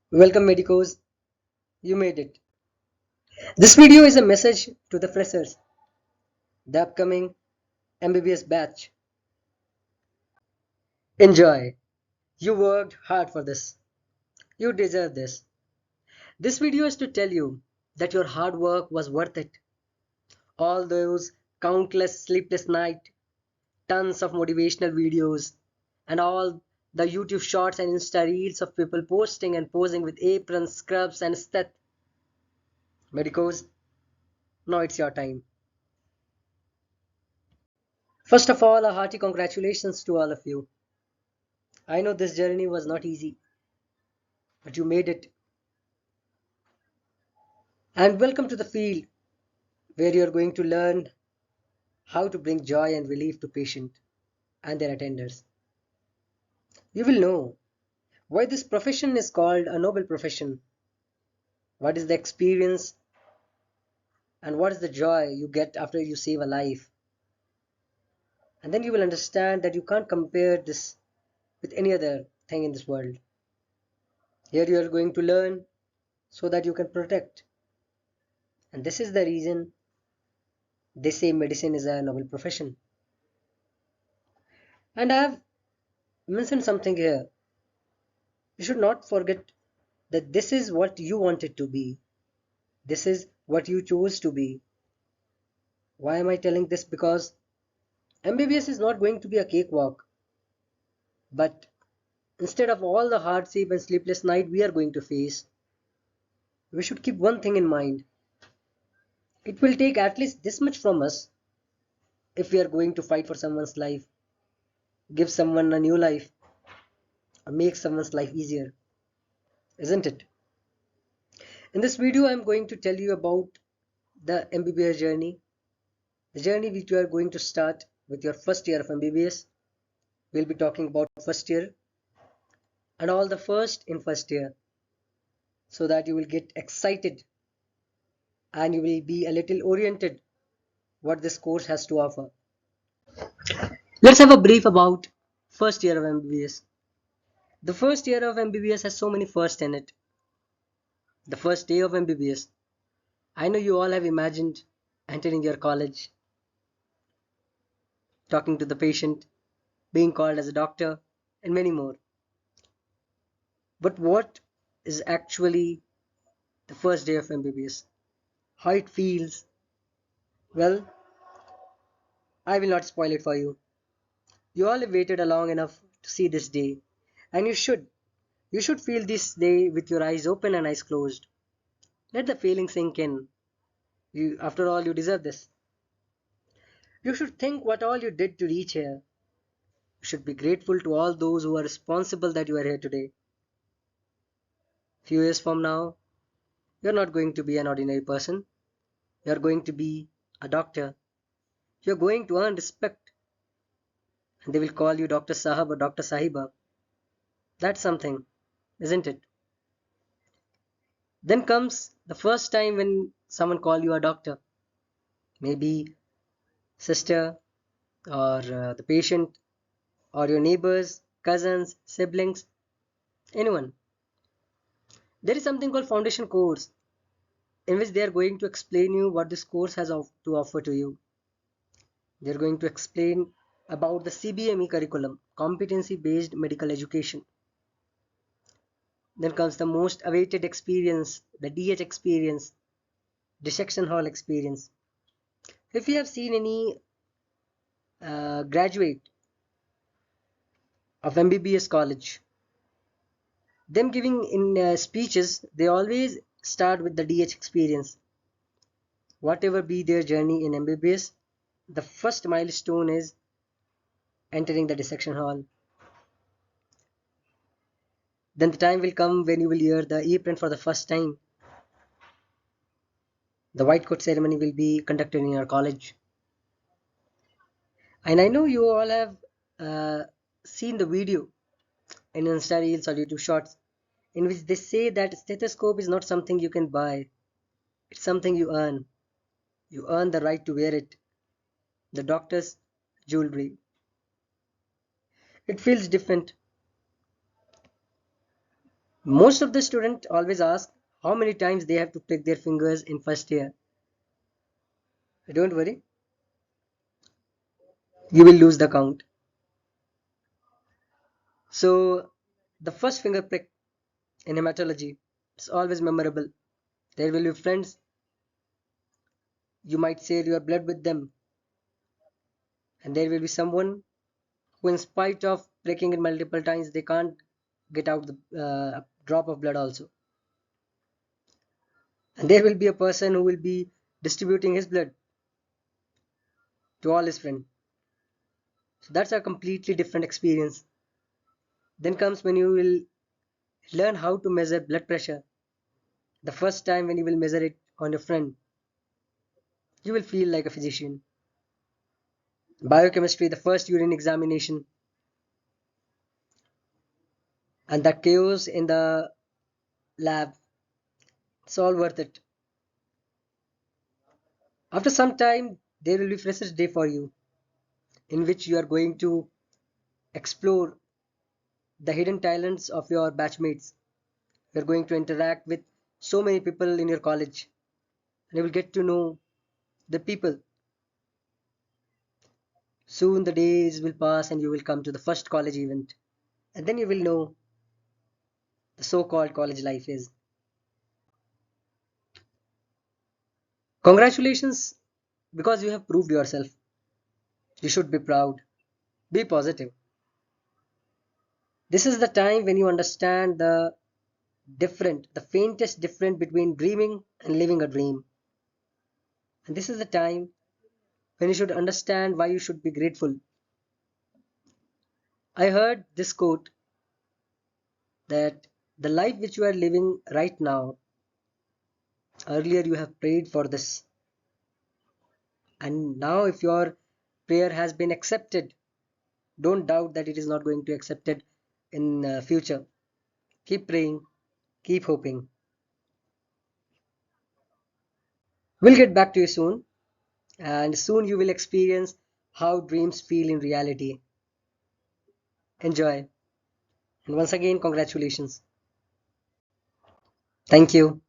Welcome Medicos, you made it. This video is a message to the freshers, the upcoming MBBS batch. Enjoy. You worked hard for this. You deserve this. This video is to tell you that your hard work was worth it. All those countless sleepless nights, tons of motivational videos, and all the YouTube shorts and Insta reels of people posting and posing with aprons, scrubs, and stuff. Medicos, now it's your time. First of all, a hearty congratulations to all of you. I know this journey was not easy, but you made it. And welcome to the field where you are going to learn how to bring joy and relief to patients and their attenders. You will know why this profession is called a noble profession, what is the experience, and what is the joy you get after you save a life. And then you will understand that you can't compare this with any other thing in this world. Here you are going to learn so that you can protect. And this is the reason they say medicine is a noble profession. And I have mentioned something here. You should not forget that this is what you wanted to be. This is what you chose to be. Why am I telling this? Because MBBS is not going to be a cakewalk. But instead of all the hardship and sleepless night we are going to face, we should keep one thing in mind. It will take at least this much from us if we are going to fight for someone's life, give someone a new life, or make someone's life easier. Isn't it? In this video, I am going to tell you about the MBBS journey, the journey which you are going to start with your first year of MBBS. We'll be talking about first year and all the first in first year so that you will get excited and you will be a little oriented what this course has to offer. Let's have a brief about first year of MBBS. The first year of MBBS has so many firsts in it. The first day of MBBS. I know you all have imagined entering your college, talking to the patient, being called as a doctor, and many more. But what is actually the first day of MBBS? How it feels? Well, I will not spoil it for you. You all have waited long enough to see this day, and you should. You should feel this day with your eyes open and eyes closed. Let the feeling sink in. After all, you deserve this. You should think what all you did to reach here. You should be grateful to all those who are responsible that you are here today. Few years from now, you're not going to be an ordinary person. You're going to be a doctor. You're going to earn respect. And they will call you Dr. Sahab or Dr. Sahiba. That's something, isn't it? Then comes the first time when someone call you a doctor. Maybe sister or the patient or your neighbors, cousins, siblings, anyone. There is something called foundation course in which they are going to explain you what this course has to offer to you. They are going to explain about the CBME curriculum, competency based medical education. Then comes the most awaited experience, the DH experience, dissection hall experience. If you have seen any graduate of MBBS college, them giving in speeches, they always start with the DH experience. Whatever be their journey in MBBS, the first milestone is entering the dissection hall. Then the time will come when you will hear the apron for the first time. The white coat ceremony will be conducted in your college. And I know you all have seen the video in Insta Reels or YouTube Shorts in which they say that stethoscope is not something you can buy. It's something you earn. You earn the right to wear it. The doctor's jewelry. It feels different. Most of the students always ask how many times they have to prick their fingers in first year. Don't worry, you will lose the count. So the first finger prick in hematology is always memorable. There will be friends, you might share your blood with them, and there will be someone who, in spite of pricking it multiple times, they can't get out the drop of blood also. And there will be a person who will be distributing his blood to all his friends. So that's a completely different experience. Then comes when you will learn how to measure blood pressure. The first time when you will measure it on your friend, you will feel like a physician. Biochemistry, the first urine examination, and the chaos in the lab, it's all worth it. After some time, there will be freshers day for you, in which you are going to explore the hidden talents of your batchmates. You are going to interact with so many people in your college, and you will get to know the people. Soon the days will pass and you will come to the first college event, and then you will know the so-called college life is. Congratulations, because you have proved yourself. You should be proud. Be positive. This is the time when you understand the faintest difference between dreaming and living a dream. And this is the time when you should understand why you should be grateful. I heard this quote that the life which you are living right now, earlier you have prayed for this, and now if your prayer has been accepted, don't doubt that it is not going to accepted in future. Keep praying, keep hoping. We'll get back to you soon, and soon you will experience how dreams feel in reality. Enjoy, and once again, congratulations. Thank you.